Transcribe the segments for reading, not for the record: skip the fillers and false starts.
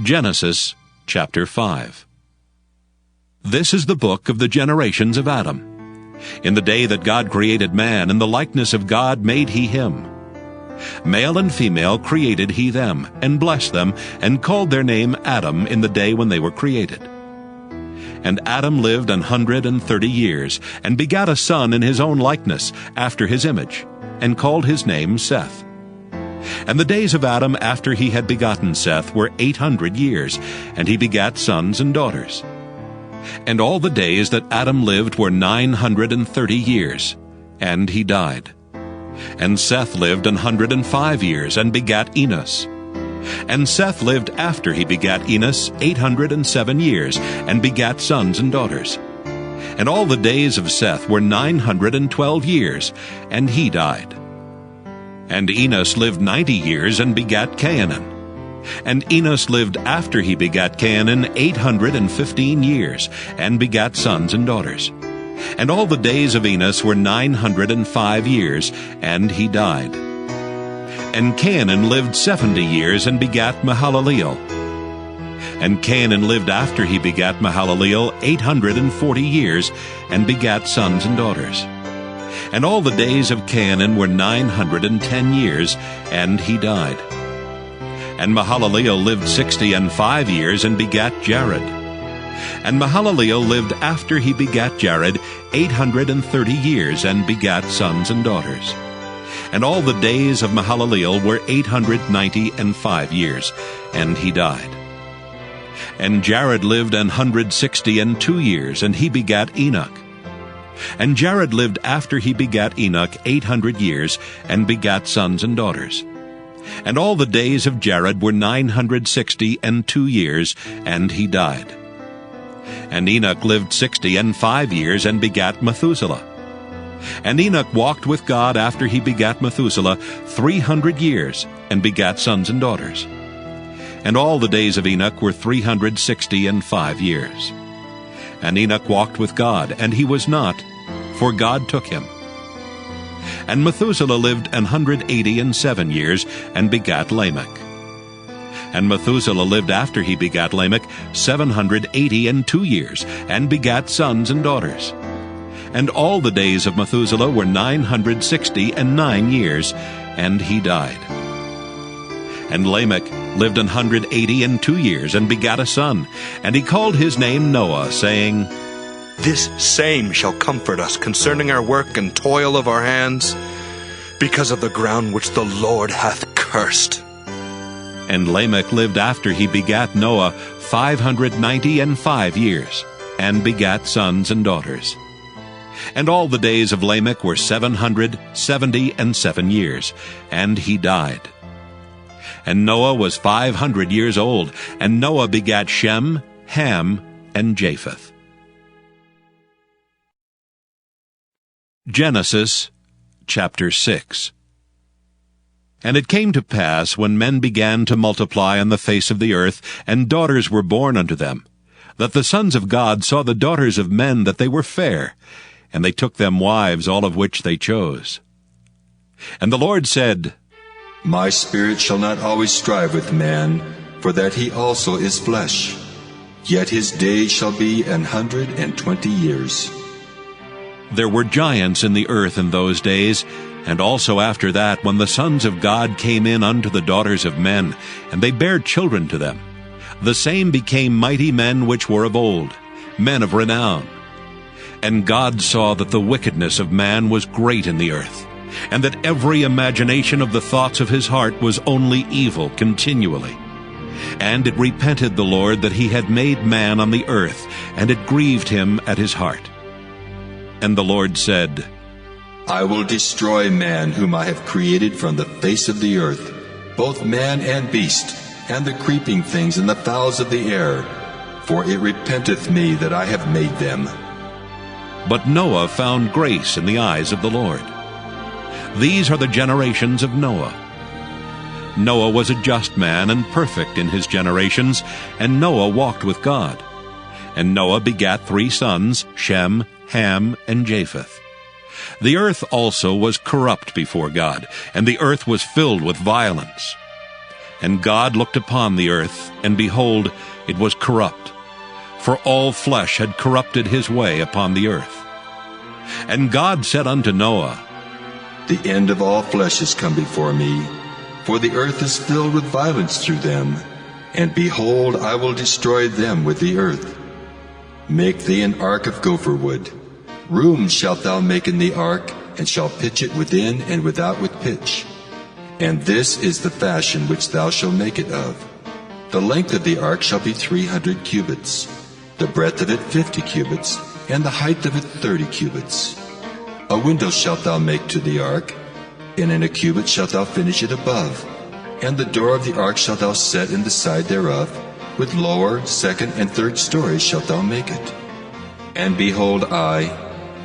Genesis chapter 5. This is the book of the generations of Adam. In the day that God created man, in the likeness of God made he him. Male and female created he them, and blessed them, and called their name Adam in the day when they were created. And Adam lived 130 years, and begat a son in his own likeness, after his image, and called his name Seth. And the days of Adam after he had begotten Seth were 800 years, and he begat sons and daughters. And all the days that Adam lived were 930 years, and he died. And Seth lived 105 years, and begat Enos. And Seth lived after he begat Enos 807 years, and begat sons and daughters. And all the days of Seth were 912 years, and he died. And Enos lived 90 years, and begat Cainan. And Enos lived after he begat Cainan 815 years, and begat sons and daughters. And all the days of Enos were 905 years, and he died. And Cainan lived 70 years, and begat Mahalaleel. And Cainan lived after he begat Mahalaleel 840 years, and begat sons and daughters. And all the days of Cainan were 910 years, and he died. And Mahalaleel lived 65 years, and begat Jared. And Mahalaleel lived after he begat Jared 830 years, and begat sons and daughters. And all the days of Mahalaleel were 895 years, and he died. And Jared lived 162 years, and he begat Enoch. And Jared lived after he begat Enoch 800 years, and begat sons and daughters. And all the days of Jared were 962 years, and he died. And Enoch lived 65 years, and begat Methuselah. And Enoch walked with God after he begat Methuselah 300 years, and begat sons and daughters. And all the days of Enoch were 365 years. And Enoch walked with God, and he was not, for God took him. And Methuselah lived 187 years, and begat Lamech. And Methuselah lived after he begat Lamech 782 years, and begat sons and daughters. And all the days of Methuselah were 969 years, and he died. And Lamech lived 182 years, and begat a son, and he called his name Noah, saying, This same shall comfort us concerning our work and toil of our hands, because of the ground which the Lord hath cursed. And Lamech lived after he begat Noah 595 years, and begat sons and daughters. And all the days of Lamech were 777 years, and he died. And Noah was 500 years old, and Noah begat Shem, Ham, and Japheth. Genesis chapter 6. And it came to pass, when men began to multiply on the face of the earth, and daughters were born unto them, that the sons of God saw the daughters of men that they were fair, and they took them wives, all of which they chose. And the Lord said, My spirit shall not always strive with man, for that he also is flesh. Yet his days shall be 120 years. There were giants in the earth in those days, and also after that, when the sons of God came in unto the daughters of men, and they bare children to them. The same became mighty men which were of old, men of renown. And God saw that the wickedness of man was great in the earth, and that every imagination of the thoughts of his heart was only evil continually. And it repented the Lord that he had made man on the earth, and it grieved him at his heart. And the Lord said, I will destroy man whom I have created from the face of the earth, both man and beast, and the creeping things and the fowls of the air, for it repenteth me that I have made them. But Noah found grace in the eyes of the Lord. These are the generations of Noah. Noah was a just man and perfect in his generations, and Noah walked with God. And Noah begat 3 sons, Shem, Ham, and Japheth. The earth also was corrupt before God, and the earth was filled with violence. And God looked upon the earth, and behold, it was corrupt, for all flesh had corrupted his way upon the earth. And God said unto Noah, The end of all flesh is come before me, for the earth is filled with violence through them, and behold, I will destroy them with the earth. Make thee an ark of gopher wood. Rooms shalt thou make in the ark, and shalt pitch it within and without with pitch. And this is the fashion which thou shalt make it of. The length of the ark shall be 300 cubits, the breadth of it 50 cubits, and the height of it 30 cubits. A window shalt thou make to the ark, and in a cubit shalt thou finish it above. And the door of the ark shalt thou set in the side thereof, with lower, second, and third stories shalt thou make it. And behold, I,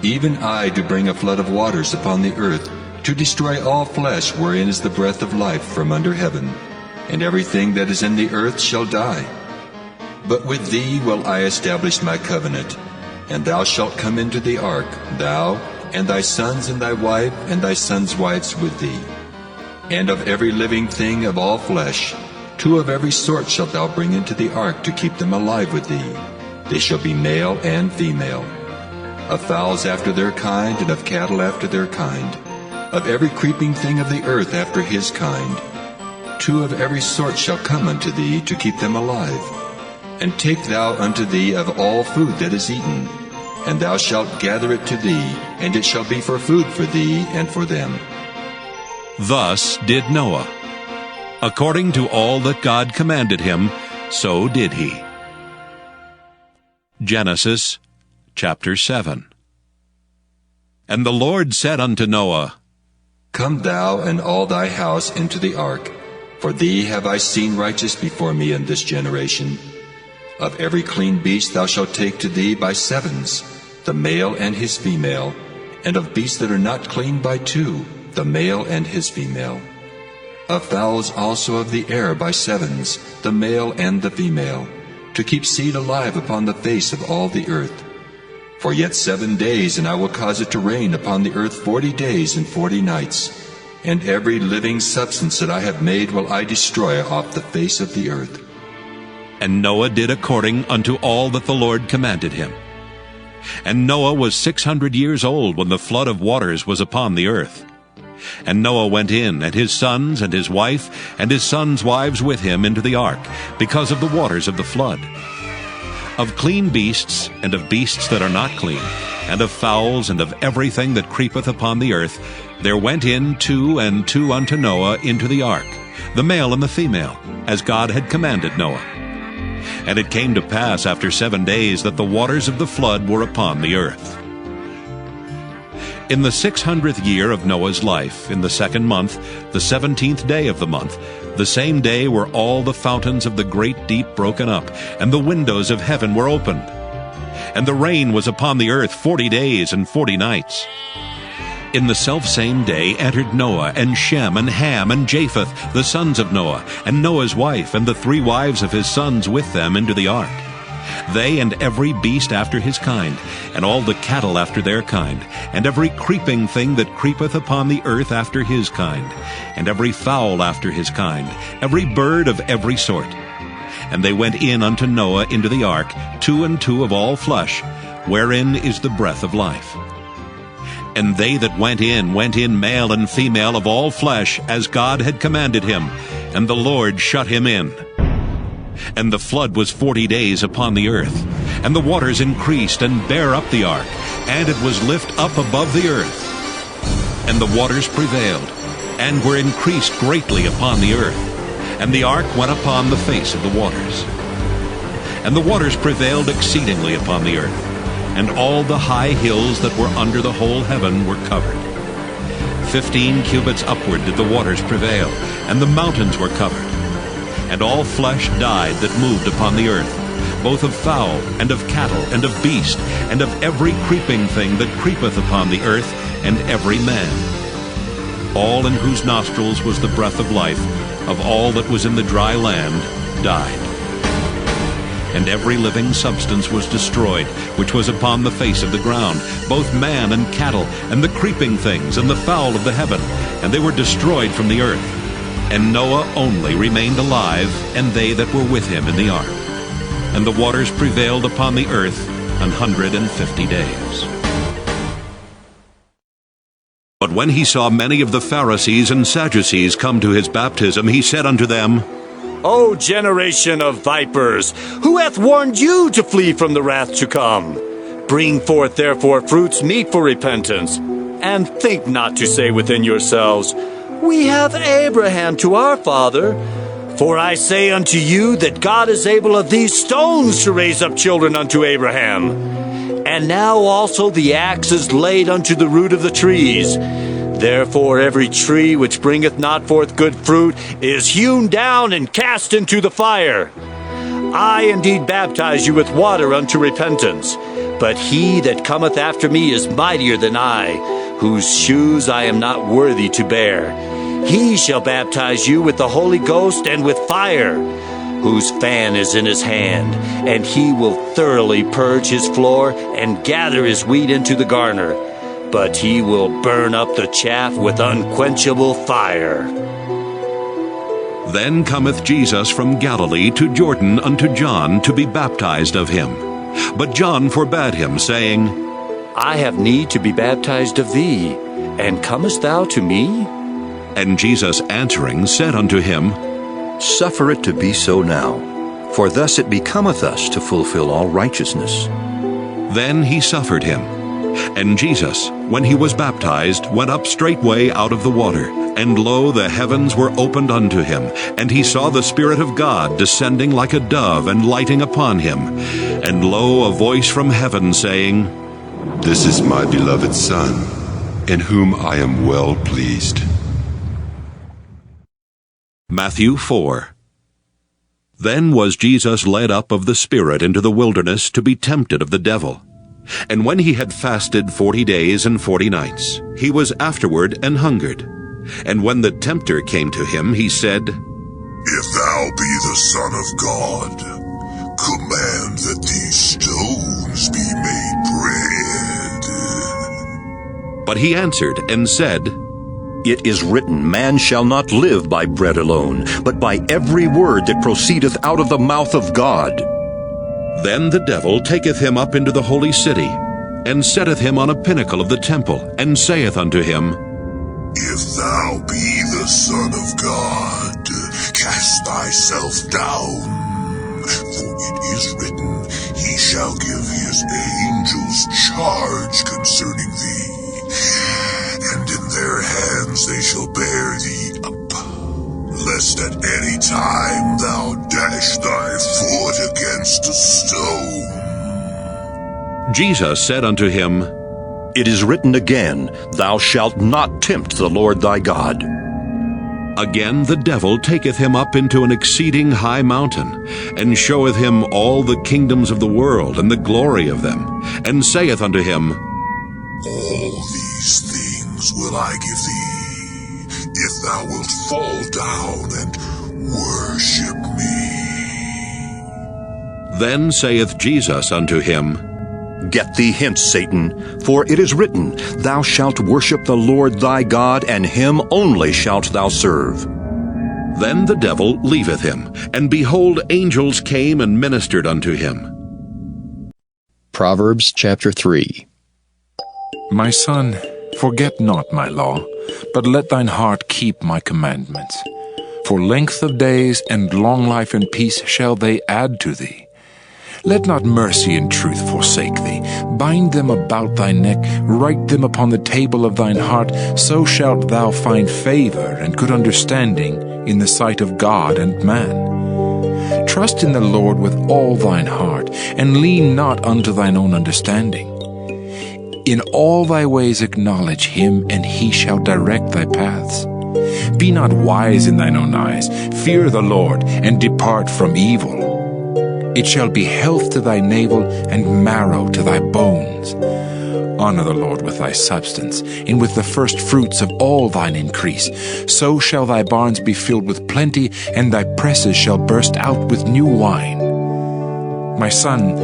even I, do bring a flood of waters upon the earth, to destroy all flesh wherein is the breath of life from under heaven, and everything that is in the earth shall die. But with thee will I establish my covenant, and thou shalt come into the ark, thou, and thy sons, and thy wife, and thy sons' wives with thee. And of every living thing of all flesh, 2 of every sort shalt thou bring into the ark to keep them alive with thee. They shall be male and female. Of fowls after their kind, and of cattle after their kind. Of every creeping thing of the earth after his kind. 2 of every sort shall come unto thee to keep them alive. And take thou unto thee of all food that is eaten, and thou shalt gather it to thee, and it shall be for food for thee and for them. Thus did Noah. According to all that God commanded him, so did he. Genesis chapter 7. And the Lord said unto Noah, Come thou and all thy house into the ark, for thee have I seen righteous before me in this generation. Of every clean beast thou shalt take to thee by 7s, the male and his female, and of beasts that are not clean by 2, the male and his female. Of fowls also of the air by 7s, the male and the female, to keep seed alive upon the face of all the earth. For yet 7 days, and I will cause it to rain upon the earth 40 days and 40 nights, and every living substance that I have made will I destroy off the face of the earth. And Noah did according unto all that the Lord commanded him. And Noah was 600 years old when the flood of waters was upon the earth. And Noah went in, and his sons, and his wife, and his sons' wives with him into the ark, because of the waters of the flood. Of clean beasts, and of beasts that are not clean, and of fowls, and of everything that creepeth upon the earth, there went in 2 and 2 unto Noah into the ark, the male and the female, as God had commanded Noah. And it came to pass after 7 days that the waters of the flood were upon the earth. In the 600th year of Noah's life, in the 2nd month, the 17th day of the month, the same day were all the fountains of the great deep broken up, and the windows of heaven were opened. And the rain was upon the earth 40 days and 40 nights. In the selfsame day entered Noah, and Shem, and Ham, and Japheth, the sons of Noah, and Noah's wife, and the 3 wives of his sons with them into the ark. They and every beast after his kind, and all the cattle after their kind, and every creeping thing that creepeth upon the earth after his kind, and every fowl after his kind, every bird of every sort. And they went in unto Noah into the ark, 2 and 2 of all flesh, wherein is the breath of life. And they that went in male and female of all flesh, as God had commanded him, and the Lord shut him in. And the flood was 40 days upon the earth, and the waters increased and bare up the ark, and it was lift up above the earth. And the waters prevailed, and were increased greatly upon the earth, and the ark went upon the face of the waters. And the waters prevailed exceedingly upon the earth, and all the high hills that were under the whole heaven were covered. 15 cubits upward did the waters prevail, and the mountains were covered. And all flesh died that moved upon the earth, both of fowl, and of cattle, and of beast, and of every creeping thing that creepeth upon the earth, and every man. All in whose nostrils was the breath of life, of all that was in the dry land, died. And every living substance was destroyed, which was upon the face of the ground, both man and cattle, and the creeping things, and the fowl of the heaven, and they were destroyed from the earth. And Noah only remained alive, and they that were with him in the ark. And the waters prevailed upon the earth 150 days. But when he saw many of the Pharisees and Sadducees come to his baptism, he said unto them, O generation of vipers, who hath warned you to flee from the wrath to come? Bring forth therefore fruits meet for repentance, and think not to say within yourselves, We have Abraham to our father. For I say unto you that God is able of these stones to raise up children unto Abraham. And now also the axe is laid unto the root of the trees. Therefore every tree which bringeth not forth good fruit is hewn down and cast into the fire. I indeed baptize you with water unto repentance, but he that cometh after me is mightier than I, whose shoes I am not worthy to bear. He shall baptize you with the Holy Ghost and with fire, whose fan is in his hand, and he will thoroughly purge his floor and gather his wheat into the garner, but he will burn up the chaff with unquenchable fire. Then cometh Jesus from Galilee to Jordan unto John to be baptized of him. But John forbade him, saying, I have need to be baptized of thee, and comest thou to me? And Jesus answering said unto him, Suffer it to be so now, for thus it becometh us to fulfill all righteousness. Then he suffered him. And Jesus, when he was baptized, went up straightway out of the water. And lo, the heavens were opened unto him, and he saw the Spirit of God descending like a dove and lighting upon him. And lo, a voice from heaven saying, This is my beloved Son, in whom I am well pleased. Matthew 4. Then was Jesus led up of the Spirit into the wilderness to be tempted of the devil. And when he had fasted 40 days and 40 nights, he was afterward an hungered. And when the tempter came to him, he said, If thou be the Son of God, command that these stones be made bread. But he answered and said, It is written, Man shall not live by bread alone, but by every word that proceedeth out of the mouth of God. Then the devil taketh him up into the holy city, and setteth him on a pinnacle of the temple, and saith unto him, If thou be the Son of God, cast thyself down. For it is written, He shall give his angels charge concerning thee, and in their hands they shall bear thee up, lest at any time thou dash thy foot against a stone. Jesus said unto him, It is written again, Thou shalt not tempt the Lord thy God. Again the devil taketh him up into an exceeding high mountain, and showeth him all the kingdoms of the world and the glory of them, and saith unto him, All these things will I give thee, if thou wilt fall down and worship me. Then saith Jesus unto him, Get thee hence, Satan, for it is written, Thou shalt worship the Lord thy God, and him only shalt thou serve. Then the devil leaveth him, and behold, angels came and ministered unto him. Proverbs chapter 3. My son, forget not my law, but let thine heart keep my commandments. For length of days and long life and peace shall they add to thee. Let not mercy and truth forsake thee. Bind them about thy neck, write them upon the table of thine heart, so shalt thou find favor and good understanding in the sight of God and man. Trust in the Lord with all thine heart, and lean not unto thine own understanding. In all thy ways acknowledge him, and he shall direct thy paths. Be not wise in thine own eyes. Fear the Lord, and depart from evil. It shall be health to thy navel, and marrow to thy bones. Honor the Lord with thy substance, and with the first fruits of all thine increase. So shall thy barns be filled with plenty, and thy presses shall burst out with new wine. My son,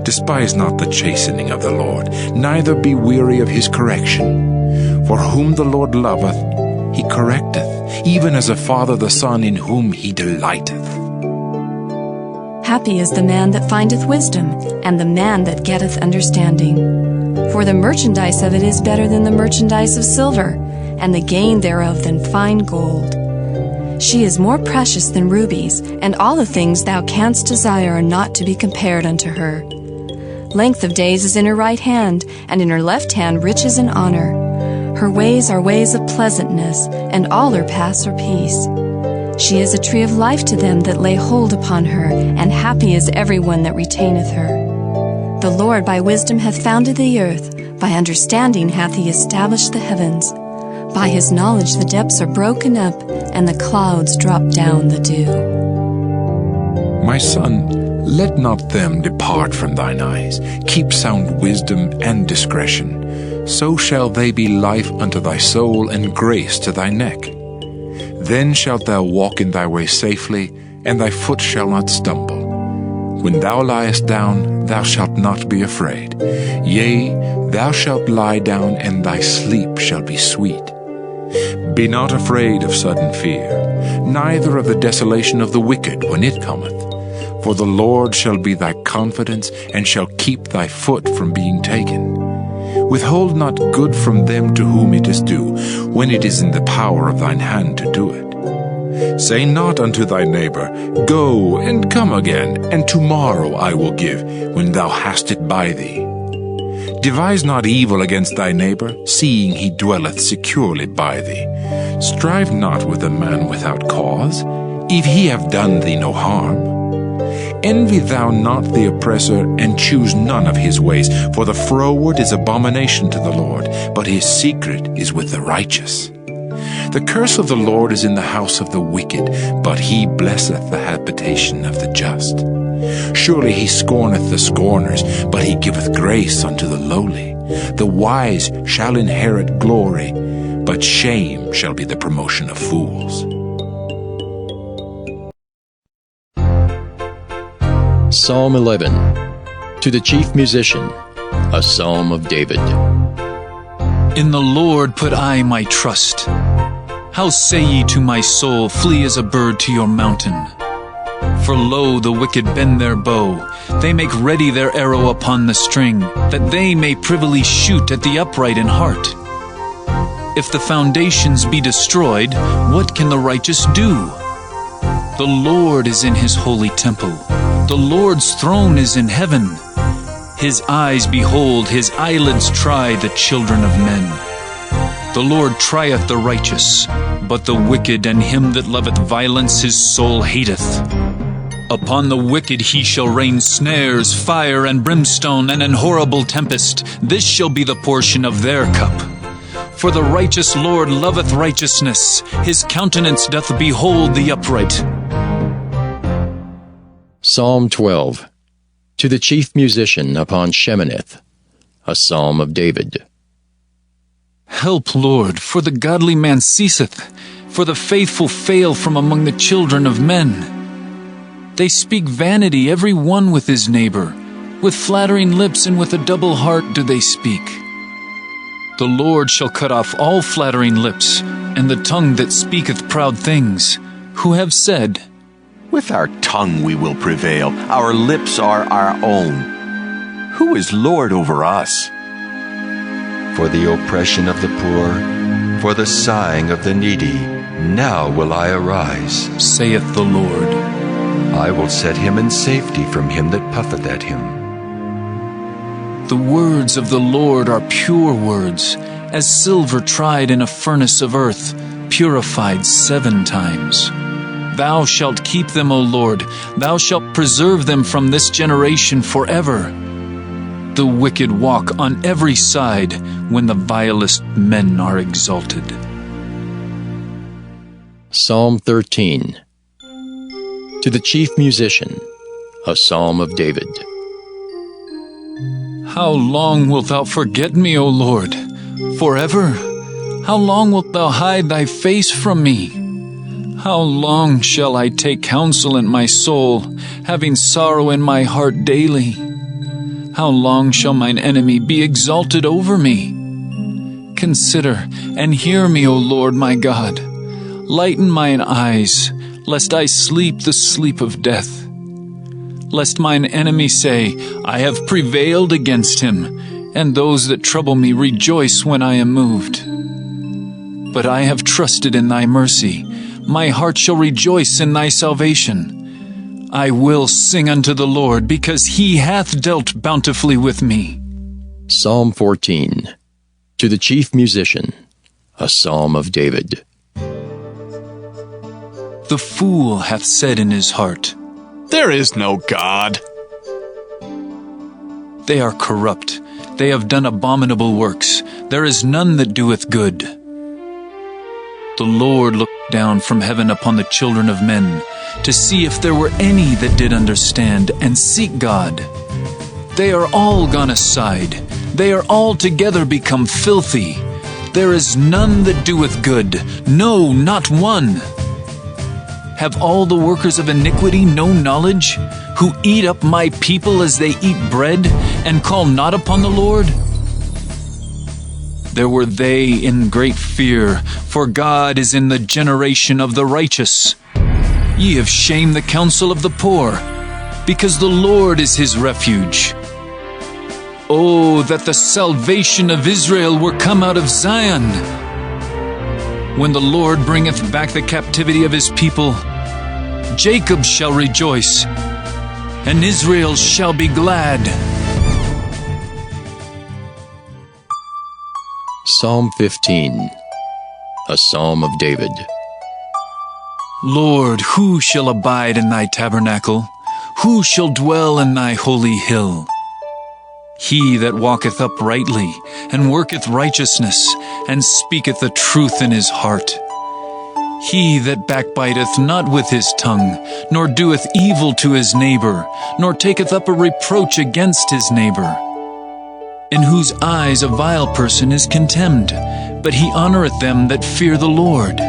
despise not the chastening of the Lord, neither be weary of his correction. For whom the Lord loveth, he correcteth, even as a father the son in whom he delighteth. Happy is the man that findeth wisdom, and the man that getteth understanding. For the merchandise of it is better than the merchandise of silver, and the gain thereof than fine gold. She is more precious than rubies, and all the things thou canst desire are not to be compared unto her. Length of days is in her right hand, and in her left hand riches and honor. Her ways are ways of pleasantness, and all her paths are peace. She is a tree of life to them that lay hold upon her, and happy is every one that retaineth her. The Lord by wisdom hath founded the earth, by understanding hath he established the heavens. By his knowledge the depths are broken up, and the clouds drop down the dew. My son, let not them depart from thine eyes. Keep sound wisdom and discretion. So shall they be life unto thy soul, and grace to thy neck. Then shalt thou walk in thy way safely, and thy foot shall not stumble. When thou liest down, thou shalt not be afraid. Yea, thou shalt lie down, and thy sleep shall be sweet. Be not afraid of sudden fear, neither of the desolation of the wicked when it cometh. For the Lord shall be thy confidence, and shall keep thy foot from being taken. Withhold not good from them to whom it is due, when it is in the power of thine hand to do it. Say not unto thy neighbor, Go and come again, and tomorrow I will give, when thou hast it by thee. Devise not evil against thy neighbor, seeing he dwelleth securely by thee. Strive not with a man without cause, if he have done thee no harm. Envy thou not the oppressor, and choose none of his ways, for the froward is abomination to the Lord, but his secret is with the righteous. The curse of the Lord is in the house of the wicked, but he blesseth the habitation of the just. Surely he scorneth the scorners, but he giveth grace unto the lowly. The wise shall inherit glory, but shame shall be the promotion of fools. Psalm 11. To the chief musician, a psalm of David. In the Lord put I my trust. How say ye to my soul, Flee as a bird to your mountain? For lo, the wicked bend their bow, they make ready their arrow upon the string, that they may privily shoot at the upright in heart. If the foundations be destroyed, what can the righteous do? The Lord is in his holy temple. The Lord's throne is in heaven. His eyes behold, his eyelids try the children of men. The Lord trieth the righteous, but the wicked and him that loveth violence his soul hateth. Upon the wicked he shall rain snares, fire and brimstone, and an horrible tempest. This shall be the portion of their cup. For the righteous Lord loveth righteousness, his countenance doth behold the upright. Psalm 12. To the chief musician upon Sheminith, a psalm of David. Help, Lord, for the godly man ceaseth, for the faithful fail from among the children of men. They speak vanity every one with his neighbor. With flattering lips and with a double heart do they speak. The Lord shall cut off all flattering lips, and the tongue that speaketh proud things, who have said, With our tongue we will prevail, our lips are our own. Who is Lord over us? For the oppression of the poor, for the sighing of the needy, now will I arise, saith the Lord. I will set him in safety from him that puffeth at him. The words of the Lord are pure words, as silver tried in a furnace of earth, purified 7 times. Thou shalt keep them, O Lord, thou shalt preserve them from this generation forever. The wicked walk on every side when the vilest men are exalted. Psalm 13. To the chief musician, a psalm of David. How long wilt thou forget me, O Lord? Forever? How long wilt thou hide thy face from me? How long shall I take counsel in my soul, having sorrow in my heart daily? How long shall mine enemy be exalted over me? Consider and hear me, O Lord my God. Lighten mine eyes, lest I sleep the sleep of death. Lest mine enemy say, I have prevailed against him, and those that trouble me rejoice when I am moved. But I have trusted in thy mercy. My heart shall rejoice in thy salvation. I will sing unto the Lord, because he hath dealt bountifully with me. Psalm 14. To the chief musician, a psalm of David. The fool hath said in his heart, There is no God. They are corrupt. They have done abominable works. There is none that doeth good. The Lord looked down from heaven upon the children of men, to see if there were any that did understand and seek God. They are all gone aside. They are altogether become filthy. There is none that doeth good, no, not one. Have all the workers of iniquity no knowledge, who eat up my people as they eat bread, and call not upon the Lord? There were they in great fear, for God is in the generation of the righteous. Ye have shamed the counsel of the poor, because the Lord is his refuge. Oh, that the salvation of Israel were come out of Zion! When the Lord bringeth back the captivity of his people, Jacob shall rejoice, and Israel shall be glad. Psalm 15. A psalm of David. Lord, who shall abide in thy tabernacle? Who shall dwell in thy holy hill? He that walketh uprightly, and worketh righteousness, and speaketh the truth in his heart. He that backbiteth not with his tongue, nor doeth evil to his neighbor, nor taketh up a reproach against his neighbor. In whose eyes a vile person is contemned, but he honoureth them that fear the Lord.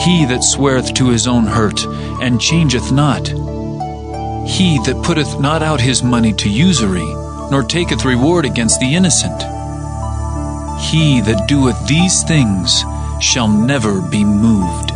He that sweareth to his own hurt, and changeth not. He that putteth not out his money to usury, nor taketh reward against the innocent. He that doeth these things shall never be moved.